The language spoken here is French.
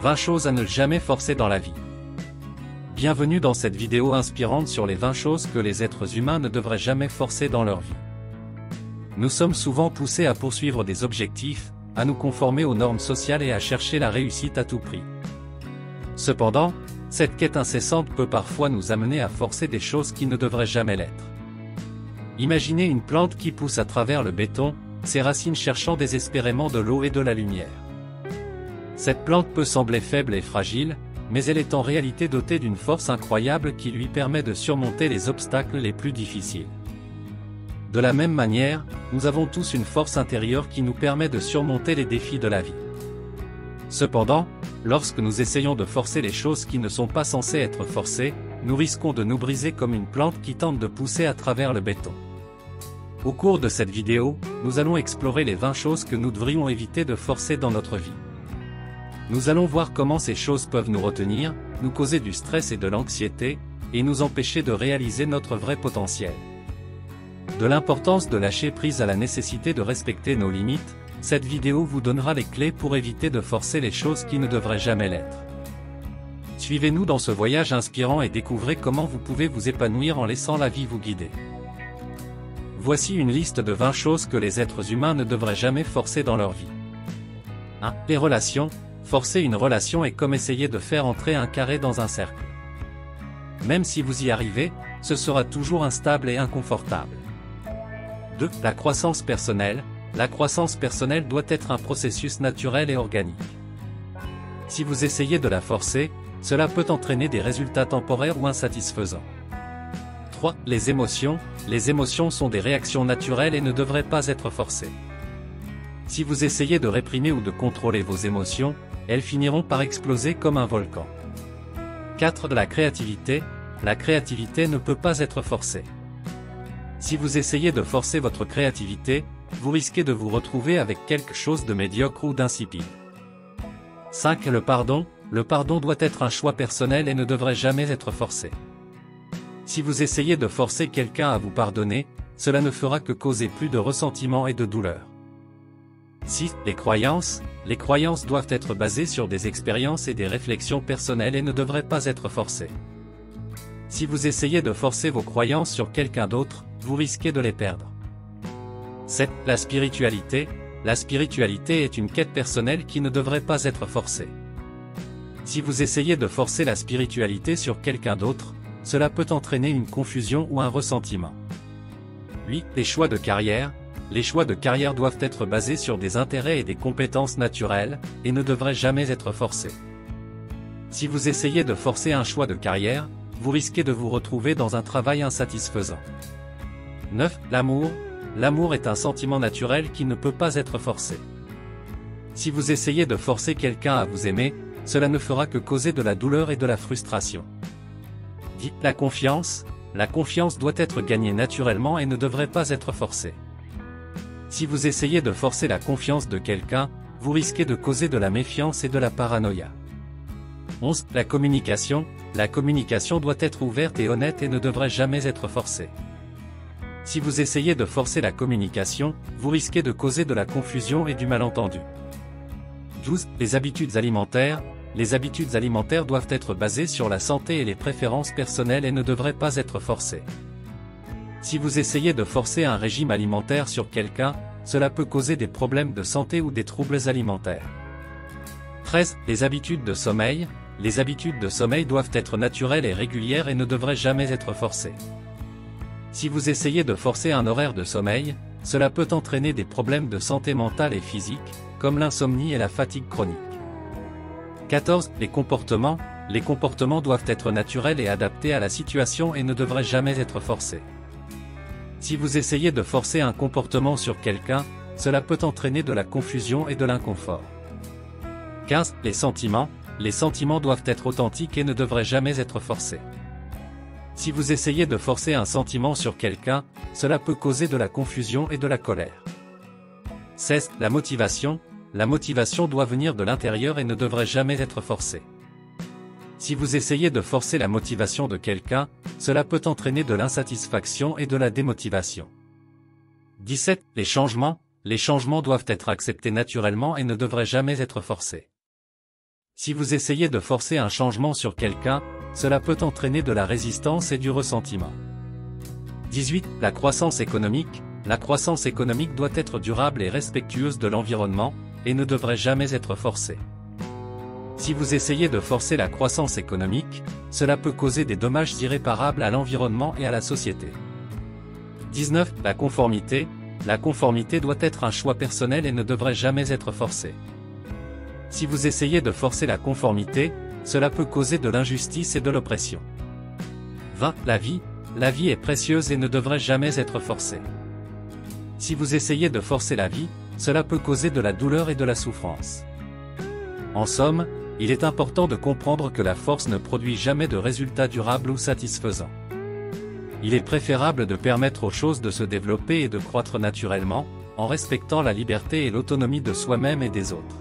20 choses à ne jamais forcer dans la vie. Bienvenue dans cette vidéo inspirante sur les 20 choses que les êtres humains ne devraient jamais forcer dans leur vie. Nous sommes souvent poussés à poursuivre des objectifs, à nous conformer aux normes sociales et à chercher la réussite à tout prix. Cependant, cette quête incessante peut parfois nous amener à forcer des choses qui ne devraient jamais l'être. Imaginez une plante qui pousse à travers le béton, ses racines cherchant désespérément de l'eau et de la lumière. Cette plante peut sembler faible et fragile, mais elle est en réalité dotée d'une force incroyable qui lui permet de surmonter les obstacles les plus difficiles. De la même manière, nous avons tous une force intérieure qui nous permet de surmonter les défis de la vie. Cependant, lorsque nous essayons de forcer les choses qui ne sont pas censées être forcées, nous risquons de nous briser comme une plante qui tente de pousser à travers le béton. Au cours de cette vidéo, nous allons explorer les 20 choses que nous devrions éviter de forcer dans notre vie. Nous allons voir comment ces choses peuvent nous retenir, nous causer du stress et de l'anxiété, et nous empêcher de réaliser notre vrai potentiel. De l'importance de lâcher prise à la nécessité de respecter nos limites, cette vidéo vous donnera les clés pour éviter de forcer les choses qui ne devraient jamais l'être. Suivez-nous dans ce voyage inspirant et découvrez comment vous pouvez vous épanouir en laissant la vie vous guider. Voici une liste de 20 choses que les êtres humains ne devraient jamais forcer dans leur vie. 1. Les relations. Forcer une relation est comme essayer de faire entrer un carré dans un cercle. Même si vous y arrivez, ce sera toujours instable et inconfortable. 2. La croissance personnelle. La croissance personnelle doit être un processus naturel et organique. Si vous essayez de la forcer, cela peut entraîner des résultats temporaires ou insatisfaisants. 3. Les émotions. Les émotions sont des réactions naturelles et ne devraient pas être forcées. Si vous essayez de réprimer ou de contrôler vos émotions, elles finiront par exploser comme un volcan. 4. La créativité. La créativité ne peut pas être forcée. Si vous essayez de forcer votre créativité, vous risquez de vous retrouver avec quelque chose de médiocre ou d'insipide. 5. Le pardon. Le pardon doit être un choix personnel et ne devrait jamais être forcé. Si vous essayez de forcer quelqu'un à vous pardonner, cela ne fera que causer plus de ressentiment et de douleur. 6. Les croyances. Les croyances doivent être basées sur des expériences et des réflexions personnelles et ne devraient pas être forcées. Si vous essayez de forcer vos croyances sur quelqu'un d'autre, vous risquez de les perdre. 7. La spiritualité. La spiritualité est une quête personnelle qui ne devrait pas être forcée. Si vous essayez de forcer la spiritualité sur quelqu'un d'autre, cela peut entraîner une confusion ou un ressentiment. 8. Les choix de carrière. Les choix de carrière doivent être basés sur des intérêts et des compétences naturelles, et ne devraient jamais être forcés. Si vous essayez de forcer un choix de carrière, vous risquez de vous retrouver dans un travail insatisfaisant. 9. L'amour. L'amour est un sentiment naturel qui ne peut pas être forcé. Si vous essayez de forcer quelqu'un à vous aimer, cela ne fera que causer de la douleur et de la frustration. 10. La confiance. La confiance doit être gagnée naturellement et ne devrait pas être forcée. Si vous essayez de forcer la confiance de quelqu'un, vous risquez de causer de la méfiance et de la paranoïa. 11. La communication. La communication doit être ouverte et honnête et ne devrait jamais être forcée. Si vous essayez de forcer la communication, vous risquez de causer de la confusion et du malentendu. 12. Les habitudes alimentaires. Les habitudes alimentaires doivent être basées sur la santé et les préférences personnelles et ne devraient pas être forcées. Si vous essayez de forcer un régime alimentaire sur quelqu'un, cela peut causer des problèmes de santé ou des troubles alimentaires. 13. Les habitudes de sommeil. Les habitudes de sommeil doivent être naturelles et régulières et ne devraient jamais être forcées. Si vous essayez de forcer un horaire de sommeil, cela peut entraîner des problèmes de santé mentale et physique, comme l'insomnie et la fatigue chronique. 14. Les comportements. Les comportements doivent être naturels et adaptés à la situation et ne devraient jamais être forcés. Si vous essayez de forcer un comportement sur quelqu'un, cela peut entraîner de la confusion et de l'inconfort. 15. Les sentiments. Les sentiments doivent être authentiques et ne devraient jamais être forcés. Si vous essayez de forcer un sentiment sur quelqu'un, cela peut causer de la confusion et de la colère. 16. La motivation. La motivation doit venir de l'intérieur et ne devrait jamais être forcée. Si vous essayez de forcer la motivation de quelqu'un, cela peut entraîner de l'insatisfaction et de la démotivation. 17. Les changements. Les changements doivent être acceptés naturellement et ne devraient jamais être forcés. Si vous essayez de forcer un changement sur quelqu'un, cela peut entraîner de la résistance et du ressentiment. 18. La croissance économique. La croissance économique doit être durable et respectueuse de l'environnement, et ne devrait jamais être forcée. Si vous essayez de forcer la croissance économique, cela peut causer des dommages irréparables à l'environnement et à la société. 19. La conformité. La conformité doit être un choix personnel et ne devrait jamais être forcée. Si vous essayez de forcer la conformité, cela peut causer de l'injustice et de l'oppression. 20. La vie. La vie est précieuse et ne devrait jamais être forcée. Si vous essayez de forcer la vie, cela peut causer de la douleur et de la souffrance. En somme, il est important de comprendre que la force ne produit jamais de résultats durables ou satisfaisants. Il est préférable de permettre aux choses de se développer et de croître naturellement, en respectant la liberté et l'autonomie de soi-même et des autres.